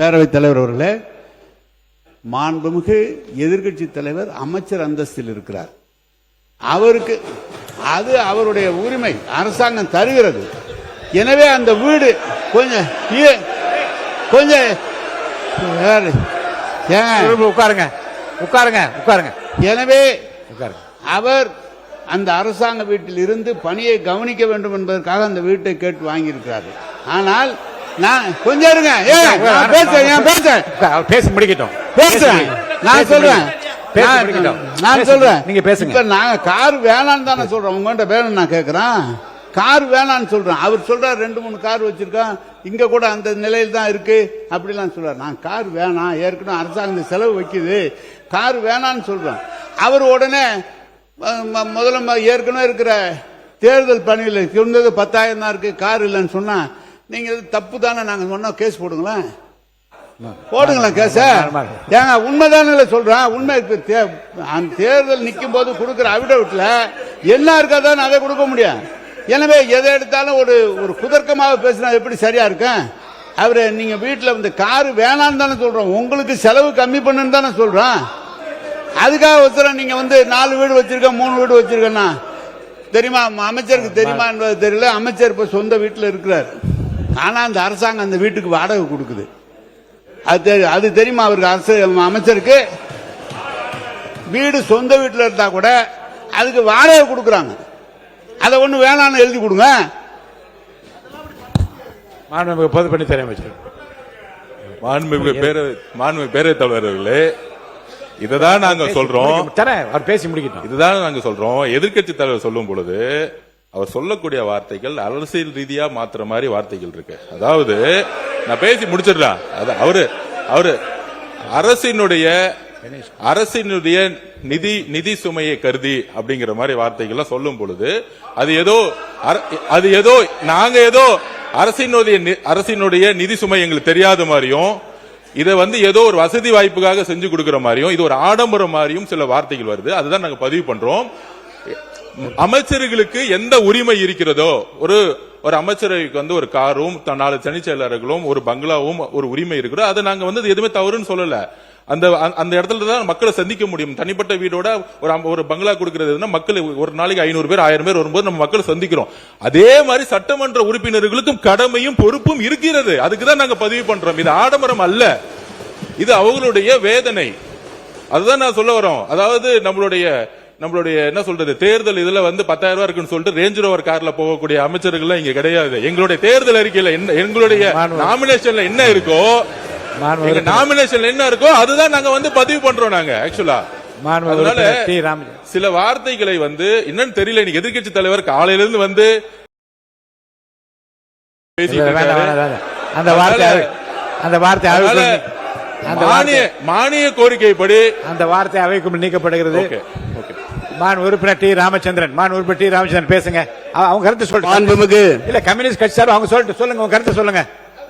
பேரவைத் தலைவர் அவர்களே, மாண்புமிகு எதிர்க்கட்சி தலைவர் அமைச்சர் அந்தஸ்தில் இருக்கிறார். அவருக்கு அது அவருடைய உரிமை, அரசாங்கம் தருகிறது. எனவே அந்த வீடு கொஞ்சம் உட்காருங்க உட்காருங்க உட்காருங்க. எனவே அவர் அந்த அரசாங்க வீட்டில் இருந்து பணியை கவனிக்க வேண்டும் என்பதற்காக அந்த வீட்டை கேட்டு வாங்கியிருக்கிறார். ஆனால் நான் கொஞ்சம் இருங்க, பேசி முடிக்கட்டும், பேசுறேன், நான் சொல்றேன், நான் சொல்றேன், நீங்க பேசுங்க. நாங்க கார் வேணான்னு தானே சொல்றோம், உங்கள்கிட்ட வேணும் நான் கேட்கிறேன். கார் வேணான்னு சொல்றேன். அவர் சொல்றாரு 2-3 கார் வச்சிருக்கான், இங்க கூட அந்த நிலையில் தான் இருக்கு அப்படிலாம் சொல்றாரு. நான் கார் வேணாம், ஏற்கனவே அரசாங்கம் செலவு வைக்குது, கார் வேணான்னு சொல்றேன். அவர் உடனே முதல்ல ஏற்கனவே இருக்கிற தேர்தல் பணியில் இருந்தது 10,000 தான் இருக்கு, கார் இல்லைன்னு சொன்னா நீங்க தப்பு தானே நாங்க சொன்னா கேஸ் போடுங்களேன், போடுங்களேன் கேஸ. ஏங்க உண்மைதானே சொல்றேன், உண்மை. தேர்தல் நிற்கும் போது கொடுக்கிற அவிடவிட்ல என்ன இருக்காதான் அதை கொடுக்க முடியும். எனவே எதை எடுத்தாலும் ஒரு குதர்க்கமாக பேசினா எப்படி சரியா இருக்கும்? அவரு நீங்க வீட்டில் வந்து காரு வேணான்னு தானே சொல்றோம், உங்களுக்கு செலவு கம்மி பண்ணுன்னு தானே சொல்றோம். அதுக்காக ஒருத்தர் நீங்க வந்து 4 வீடு வச்சிருக்க 3 வீடு வச்சிருக்கேன்னா தெரியுமா, அமைச்சருக்கு தெரியுமா என்பது தெரியல. அமைச்சர் இப்ப சொந்த வீட்டில் இருக்கிறார், ஆனா அந்த அரசாங்கம் அந்த வீட்டுக்கு வாடகை கொடுக்குது. அது தெரியுமா அவருக்கு? அமைச்சருக்கு வீடு சொந்த வீட்டில் இருந்தா கூட அதுக்கு வாடகை கொடுக்குறாங்க. அதை ஒண்ணு வேணான்னு எழுதி கொடுங்க. பொதுப்பணித்துறை அமைச்சர் மாண்புமிகு பேரவைத் தலைவர்களே, இதுதான் நாங்க சொல்றோம். அவர் பேசி முடிக்கட்டும். இதுதான் நாங்க சொல்றோம். எதிர்க்கட்சி தலைவர் சொல்லும் பொழுது அவர் சொல்லக்கூடிய வார்த்தைகள் அரசியல் ரீதியா மாத்துற மாதிரி வார்த்தைகள் இருக்கு. அதாவது நான் பேசி முடிச்சிடலாம். அவரு அரசினுடைய நிதி சுமையை கருதி அப்படிங்கிற மாதிரி வார்த்தைகள் சொல்லும் பொழுது அது ஏதோ நாங்க ஏதோ அரசினுடைய நிதி சுமை எங்களுக்கு தெரியாத மாதிரியும், இதை வந்து ஏதோ ஒரு வசதி வாய்ப்புக்காக செஞ்சு கொடுக்கிற மாதிரியும், இது ஒரு ஆடம்பரம் மாதிரியும் சில வார்த்தைகள் வருது. அதுதான் நாங்க பதிவு பண்றோம். அமைச்சர்களுக்கு எந்த உரிமை இருக்கிறதோ, ஒரு அமைச்சருக்கு வந்து ஒரு காரும் 4 தனிச் செயலர்களும் ஒரு பங்களாவும் ஒரு உரிமை இருக்கிறோம். அதை நாங்க வந்து எதுவுமே தவறுன்னு சொல்லல. அந்த இடத்துல தான் மக்களை சந்திக்க முடியும். தனிப்பட்ட வீடோட ஒரு பங்களா கொடுக்கிறது மக்கள் ஒரு நாளைக்கு 500 பேர் 1000 பேர் வரும்போது நம்ம மக்களை சந்திக்கிறோம். அதே மாதிரி சட்டமன்ற உறுப்பினர்களுக்கும் கடமையும் பொறுப்பும் இருக்கிறது. அதுக்குதான் நாங்க பதிவு பண்றோம். இது ஆடம்பரம் அல்ல, இது அவங்களுடைய வேதனை. அதுதான் நான் சொல்ல வரோம். அதாவது நம்மளுடைய என்ன சொல்றது, தேர்தல் இதுல வந்து 10,000 ரூபாய் இருக்குன்னு சொல்லிட்டு ரேஞ்ச் ரோவர் கார்ல போகக்கூடிய அமைச்சர்கள் இங்க கிடையாது. எங்களுடைய தேர்தல் அறிக்கையில எங்களுடைய நாமினேஷன்ல என்ன இருக்கோ, நாமினேஷன் என்ன இருக்கோ அதுதான் நாங்க வந்து பதிவு பண்றோம். நாங்க ஆக்சுவலா அதனால சில வார்த்தைகளை வந்து என்னன்னு தெரியல. இன்னைக்கு எதிர்க்கட்சி தலைவர் காலையில இருந்து வந்து மானிய கோரிக்கைப்படி அந்த வார்த்தை அவைக்கும் நீக்கப்படுகிறது. உறுப்பினர் டி ராமச்சந்திரன் பேசுங்க. அவங்க கருத்து சொல்லுங்க. இல்ல கம்யூனிஸ்ட் கட்சி சார் அவங்க சொல்லிட்டு சொல்லுங்க, உங்க கருத்து சொல்லுங்க.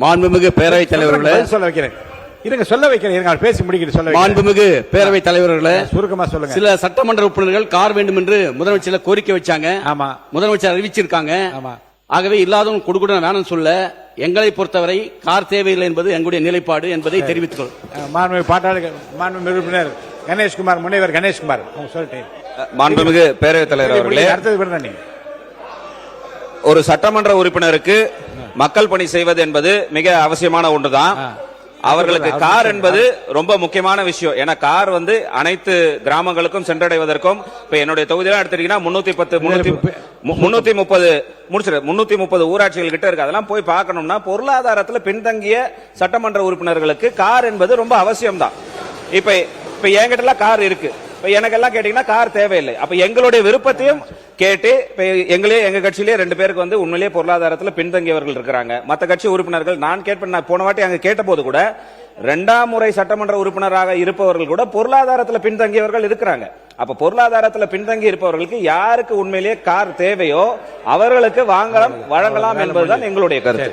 மாண்புமிகு பேரவைத் தலைவர்களே, சொல்ல வைக்கிறேன், பேசி முடிக்கிட்டு சொல்ல. மாண்புமிகு பேரவைத் தலைவர்களே, சுருக்கமா சொல்லுங்க. சில சட்டமன்ற உறுப்பினர்கள் கார் வேண்டும் என்று முதலமைச்சர் கோரிக்கை வச்சாங்க. ஆமா, முதலமைச்சர் அறிவிச்சிருக்காங்க. ஆமா, ஆகவே இல்லாதவங்க கொடுக்க வேணும்னு சொல்ல, எங்களை பொறுத்தவரை கார் தேவையில்லை என்பது எங்களுடைய நிலைப்பாடு என்பதை தெரிவித்துக் மாண்புமிகு உறுப்பினர் கணேஷ்குமார், முனைவர் கணேஷ்குமார் அவங்க சொல்லிட்டேன். மாண்புமிகு பேரவைத் தலைவர் அவர்களே, ஒரு சட்டமன்ற உறுப்பினருக்கு மக்கள் பணி செய்வது என்பது மிக அவசியமான ஒன்றுதான். அவர்களுக்கு கார் என்பது ரொம்ப முக்கியமான விஷயம். ஏன்னா கார் வந்து அனைத்து கிராமங்களுக்கும் சென்றடைவதற்கும், இப்ப என்னுடைய தொகுதியெல்லாம் எடுத்துட்டீங்கன்னா 330 ஊராட்சிகள் கிட்ட இருக்கு. அதெல்லாம் போய் பார்க்கணும்னா பொருளாதாரத்தில் பின்தங்கிய சட்டமன்ற உறுப்பினர்களுக்கு கார் என்பது ரொம்ப அவசியம் தான். இப்ப என்கிட்ட எல்லாம் கார் இருக்கு, எனக்கெல்லாம் கேட்டீங்கன்னா கார் தேவையில்லை. அப்ப எங்களுடைய விருப்பத்தையும் கேட்டு எங்க கட்சியிலே 2 பேருக்கு வந்து உண்மையிலேயே பொருளாதாரத்தில் பின்தங்கியவர்கள் இருக்கிறாங்க. மற்ற கட்சி உறுப்பினர்கள் நான் போன வாட்டி அங்க கேட்ட போது கூட 2ஆம் முறை சட்டமன்ற உறுப்பினராக இருப்பவர்கள் கூட பொருளாதாரத்தில் பின்தங்கியவர்கள் இருக்கிறாங்க. அப்ப பொருளாதாரத்தில் பின்தங்கி இருப்பவர்களுக்கு யாருக்கு உண்மையிலேயே கார் தேவையோ அவர்களுக்கு வழங்கலாம் என்பதுதான் எங்களுடைய கருத்து.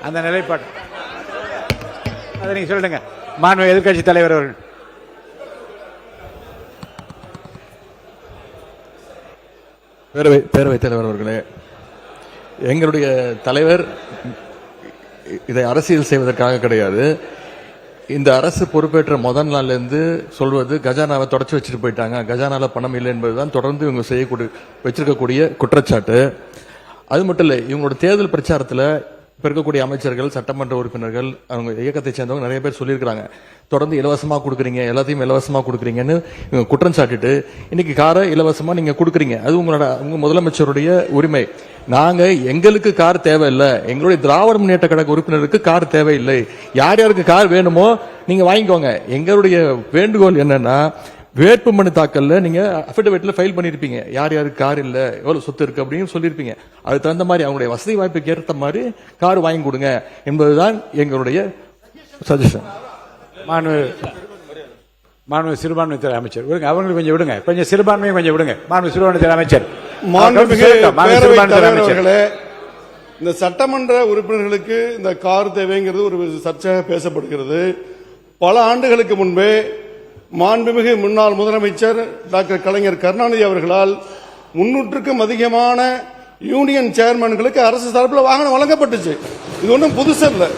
அந்த நிலைப்பாடு அதை நீங்க சொல்லுங்க. மாண்புமிகு எதிர்க்கட்சி தலைவர் அவர்கள். பேரவைத் தலைவர் அவர்களே, எங்களுடைய தலைவர் இதை அரசியல் செய்வதற்காக கிடையாது. இந்த அரசு பொறுப்பேற்ற முதல் நாள்ல இருந்து சொல்வது கஜானாவை தொடச்சு வச்சுட்டு போயிட்டாங்க, கஜானால பணம் இல்லை என்பதுதான் தொடர்ந்து இவங்க வச்சிருக்கக்கூடிய குற்றச்சாட்டு. அது மட்டும் இல்ல, இவங்களோட தேர்தல் பிரச்சாரத்துல இப்ப இருக்கக்கூடிய அமைச்சர்கள், சட்டமன்ற உறுப்பினர்கள், அவங்க இயக்கத்தை சேர்ந்தவங்க நிறைய பேர் சொல்லியிருக்காங்க, தொடர்ந்து இலவசமா கொடுக்குறீங்க, எல்லாத்தையும் இலவசமா கொடுக்குறீங்கன்னு இவங்க குற்றம் சாட்டிட்டு இன்னைக்கு காரை இலவசமா நீங்க கொடுக்குறீங்க. அது உங்க முதலமைச்சருடைய உரிமை. நாங்க எங்களுக்கு கார் தேவையில்லை, எங்களுடைய திராவிட முன்னேற்ற கழக உறுப்பினருக்கு கார் தேவையில்லை. யார் யாருக்கு கார் வேணுமோ நீங்க வாங்கிக்கோங்க. எங்களுடைய வேண்டுகோள் என்னன்னா, வேட்புமனு தாக்கல்ல நீங்க அஃபிடவிட்ல ஃபைல் பண்ணிருப்பீங்க, யார் யாருக்கு கார் இல்ல, எவ்வளவு சொத்து இருக்கு அப்படின்னு சொல்லிருப்பீங்க. அதுக்கு தகுந்த மாதிரி அவங்களுடைய வசதி வாய்ப்புக்கு ஏற்ற மாதிரி கார் வாங்கி கொடுங்க என்பதுதான் எங்களுடைய சஜஷன். மாண்பு சிறுபான்மைத்துறை அமைச்சர் விடுங்க, அவங்களுக்கு கொஞ்சம் விடுங்க, கொஞ்சம் சிறுபான்மையை கொஞ்சம் விடுங்க. மாண்பு சிறுபான்மைத்துறை அமைச்சர். இந்த சட்டமன்ற உறுப்பினர்களுக்கு இந்த கார் தேவைங்கிறது ஒரு சர்ச்சையாக பேசப்படுகிறது. பல ஆண்டுகளுக்கு முன்பே மாண்புமிகு முன்னாள் முதலமைச்சர் டாக்டர் கலைஞர் கருணாநிதி அவர்களால் 300க்கும் அதிகமான யூனியன் சேர்மன்களுக்கு அரசு சார்பில் வாகனம் வழங்கப்பட்டுச்சு. இது ஒன்றும் புதுசு இல்லை.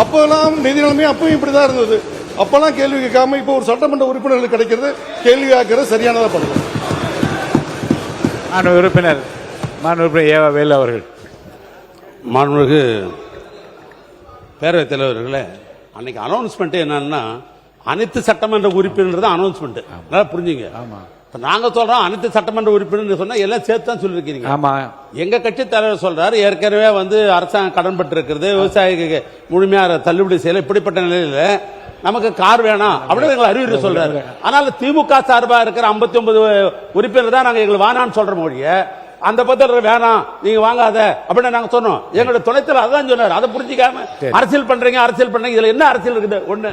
அப்பெல்லாம் நிதி நிலைமை அப்பவும் இப்படிதான் இருந்தது. அப்பெல்லாம் கேள்வி கேட்காம இப்போ ஒரு சட்டமன்ற உறுப்பினர்களுக்கு கிடைக்கிறது கேள்வி கேட்கறது சரியானதா பண்ணுவோம். உறுப்பினர் ஏவா வேலு அவர்கள். மாண்புமிகு பேரவைத் தலைவர்களே, அன்னைக்கு அனௌன்ஸ்மெண்ட் என்னன்னா, அனைத்து சட்டமன்ற உறுப்பினர் தான் அனௌன்ஸ்மெண்ட். நல்லா புரிஞ்சுங்க. இப்ப நாங்க சொல்றோம் அனைத்து சட்டமன்ற உறுப்பினர் சொன்னா எல்லாம் சேர்த்து தான் சொல்லிருக்கீங்க. ஆமா, எங்க கட்சி தலைவர் சொல்றாரு ஏற்கனவே அரசாங்கம் கடன் பட்டு இருக்கிறது, விவசாயிக்கு முழுமையா தள்ளுபடி செய்யல, இப்படிப்பட்ட நிலையில நமக்கு கார் வேணாம் அப்படின்னு எங்களை அறிவுரை சொல்றாரு. அதனால திமுக சார்பா இருக்கிற 59 உறுப்பினர் தான் நாங்க எங்களுக்கு வேணான்னு சொல்ற மொழிய, அந்த பத்திர வேணாம் நீங்க வாங்காத அப்படின்னு நாங்க சொன்னோம். எங்களோட துணைத்தலைவர் அதான் சொன்னார். அதை புரிஞ்சிக்காம அரசியல் பண்றீங்க இதுல என்ன அரசியல் இருக்குது? ஒண்ணு.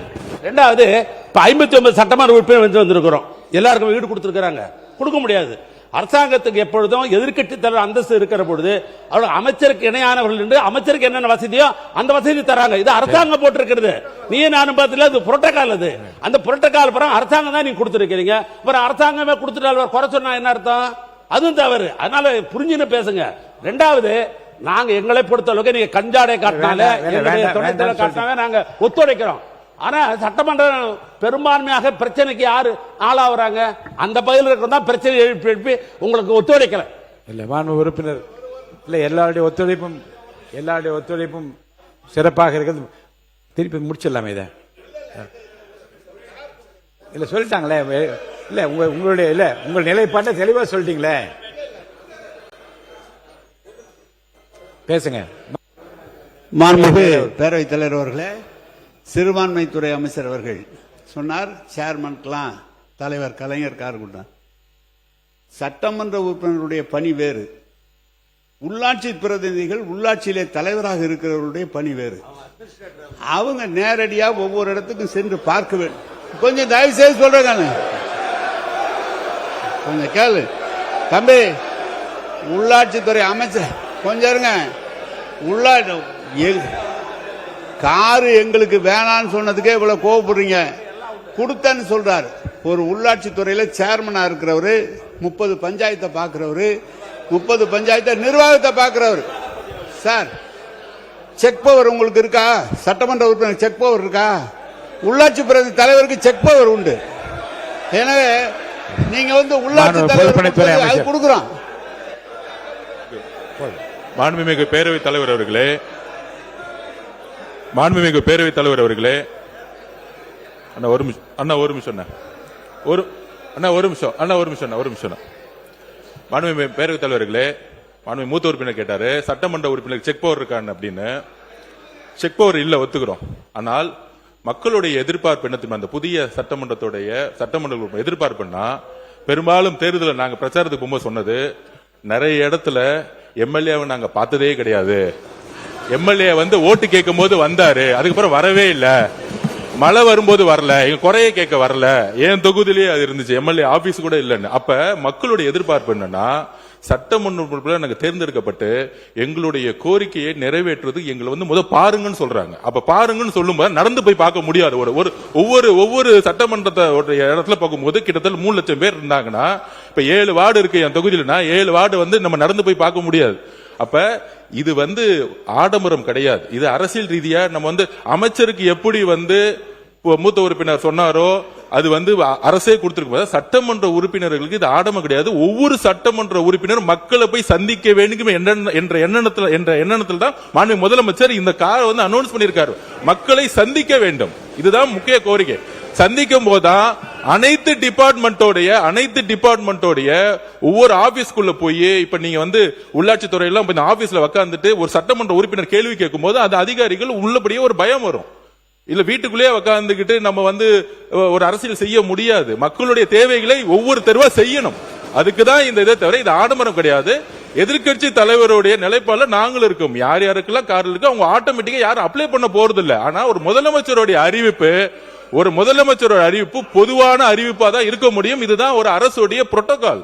ரெண்டாவது, இப்ப 59 சட்டமன்ற உறுப்பினர் வந்திருக்கிறோம், எல்லாருக்கும் வீடு கொடுத்திருக்கிறாங்க. கொடுக்க முடியாது. அரசாங்கத்துக்கு எப்பொழுதும் எதிர்க்கட்சி தலைவர் அந்தஸ்து இருக்கிற பொழுது அவர்கள் அமைச்சருக்கு இணையானவர்கள் என்று அமைச்சருக்கு என்னென்ன வசதியோ அந்த வசதி தராங்க. இது அரசாங்கம் போட்டிருக்கிறது. நீ நானும் பார்த்துல அது புரோட்டோகால். அது அந்த புரோட்டோகால் அப்புறம் அரசாங்கம் தான் நீங்க கொடுத்திருக்கீங்க. அப்புறம் அரசாங்கமே கொடுத்துட்டால் குறை சொன்னா என்ன அர்த்தம்? அதுவும் தவறு. அதனால புரிஞ்சுன்னு பேசுங்க. ரெண்டாவது, நாங்க எங்களை பொறுத்த அளவுக்கு நீங்க கஞ்சாடை காட்டினால காட்டினாங்க நாங்க ஒத்துழைக்கிறோம். ஆனா சட்டமன்றம் பெரும்பான்மையாக பிரச்சனைக்கு யாரு ஆளாகிறாங்க? அந்த பகுதியில் இருக்கிறதா பிரச்சனை எழுப்பி உங்களுக்கு ஒத்துழைக்கல. இல்ல மாண்பு உறுப்பினர், இல்ல எல்லாருடைய ஒத்துழைப்பும் சிறப்பாக இருக்கிறது. திருப்பி முடிச்சிடலாமே இதை. இல்ல சொல்லிட்டாங்களே, இல்ல உங்களுடைய இல்ல உங்கள் நிலைப்பாட்டை தெளிவா சொல்லிட்டீங்களே, பேசுங்க. மாண்புமிகு பேரவைத் தலைவர் அவர்களே, சிறுபான்மைத்துறை அமைச்சர் அவர்கள் சொன்னார் சேர்மன்கெல்லாம் தலைவர் கலைஞர் கார் கொடுத்தார். சட்டமன்ற உறுப்பினருடைய பணி வேறு, உள்ளாட்சி பிரதிநிதிகள் உள்ளாட்சியிலே தலைவராக இருக்கிறவருடைய பணி வேறு. அவங்க நேரடியா ஒவ்வொரு இடத்துக்கும் சென்று பார்க்க வேண்டும். கொஞ்சம் தயவு செய்து சொல்றேன், கொஞ்சம் கேளு தம்பி. உள்ளாட்சித்துறை அமைச்சர் கொஞ்சம் இருங்க. காரு எங்களுக்கு வேணான்னு சொன்னதுக்கே இவ்வளவு கோவப்படுறீங்க. கொடுத்தன்னு சொல்றாரு. ஒரு உள்ளாட்சி துறையில சேர்மனா இருக்கிறவரு, 30 பஞ்சாயத்தை பாக்குறவரு, 30 பஞ்சாயத்தை நிர்வாகத்தை பாக்குறவரு. சார், செக் பவர் உங்களுக்கு இருக்கா? சட்டமன்ற உறுப்பினர் செக் பவர் இருக்கா? உள்ளாட்சி பிரதி தலைவருக்கு செக் பவர் உண்டு. எனவே நீங்க உள்ளாட்சி தலைவர் கொடுக்கிறோம். மாண்புமிகு பேரவைத் தலைவர் அவர்களே, அண்ணா ஒரு நிமிஷம் மாண்புமிகு பேரவைத் தலைவர்களே, மாண்புமிகு மூத்த உறுப்பினர் கேட்டாரு சட்டமன்ற உறுப்பினர் செக் பவர் இருக்கான்னு அப்படின்னு. செக் பவர் இல்ல, ஒத்துக்கிறோம். ஆனால் மக்களுடைய எதிர்பார்ப்பு என்ன தெரியுமா? அந்த புதிய சட்டமன்ற எதிர்பார்ப்புன்னா, பெரும்பாலும் தேர்தலில் நாங்க பிரச்சாரத்துக்கு போகும்போது சொன்னது, நிறைய இடத்துல எம்எல்ஏவை நாங்க பார்த்ததே கிடையாது. எம்எல்ஏ ஓட்டு கேட்கும் போது வந்தாரு, அதுக்கப்புறம் வரவே இல்ல. மழை வரும்போது வரல, எங்க குறைய கேட்க வரல. ஏன் தொகுதியிலேயே அது இருந்துச்சு, எம்எல்ஏ ஆபீஸ் கூட இல்லன்னு. அப்ப மக்களுடைய எதிர்பார்ப்பு என்னன்னா, சட்டமன்ற நாங்க தேர்ந்தெடுக்கப்பட்டு எங்களுடைய கோரிக்கையை நிறைவேற்றுவது எங்களை முத பாருங்கன்னு சொல்றாங்க. அப்ப பாருங்கன்னு சொல்லும்போது நடந்து போய் பார்க்க முடியாது. ஒவ்வொரு சட்டமன்றத்தை இடத்துல பார்க்கும்போது கிட்டத்தட்ட 3 லட்சம் பேர் இருந்தாங்கன்னா, இப்ப 7 வார்டு இருக்கு என் தொகுதியிலனா, 7 வார்டு நம்ம நடந்து போய் பார்க்க முடியாது. அப்ப இது ஆடம்பரம் கிடையாது. இது அரசியல் ரீதியா நம்ம அமைச்சருக்கு எப்படி மூத்த உறுப்பினர் சொன்னாரோ அது வந்து அரசே கொடுத்திருக்கும். சட்டமன்ற உறுப்பினர்களுக்கு இது ஆடம கிடையாது. ஒவ்வொரு சட்டமன்ற உறுப்பினர் மக்களை போய் சந்திக்க வேண்டும் என்ற எண்ணத்தில் தான் மாண்பு முதலமைச்சர் இந்த காரை வந்து அனௌன்ஸ் பண்ணியிருக்காரு. மக்களை சந்திக்க வேண்டும், இதுதான் முக்கிய கோரிக்கை. சந்திக்கும் போதுதான் அனைத்து டிபார்ட்மெண்டோடைய ஒவ்வொரு ஆபீஸ்க்குள்ள போய், இப்ப நீங்க வந்து உள்ளாட்சி துறையெல்லாம் இந்த ஆபீஸ்ல உட்கார்ந்துட்டு ஒரு சட்டமன்ற உறுப்பினர் கேள்வி கேட்கும் போது அந்த அதிகாரிகள் உள்ளபடியே ஒரு பயம் வரும். இல்ல வீட்டுக்குள்ளேயே உட்கார்ந்துகிட்டு நம்ம வந்து ஒரு அரசியல் செய்ய முடியாது. மக்களுடைய தேவைகளை ஒவ்வொரு தெருவா செய்யணும். அதுக்குதான் இந்த இதை தவிர இது ஆடம்பரம் கிடையாது. எதிர்கட்சி தலைவருடைய நிலைப்பாடுல நாங்களும் இருக்கோம். யார் யாருக்கெல்லாம் கார் இருக்கு அவங்க ஆட்டோமேட்டிக்கா யாரும் அப்ளை பண்ண போறது இல்ல. ஆனா ஒரு முதலமைச்சருடைய அறிவிப்பு பொதுவான அறிவிப்பா தான் இருக்க முடியும். இதுதான் ஒரு அரசுடைய புரோட்டோகால்.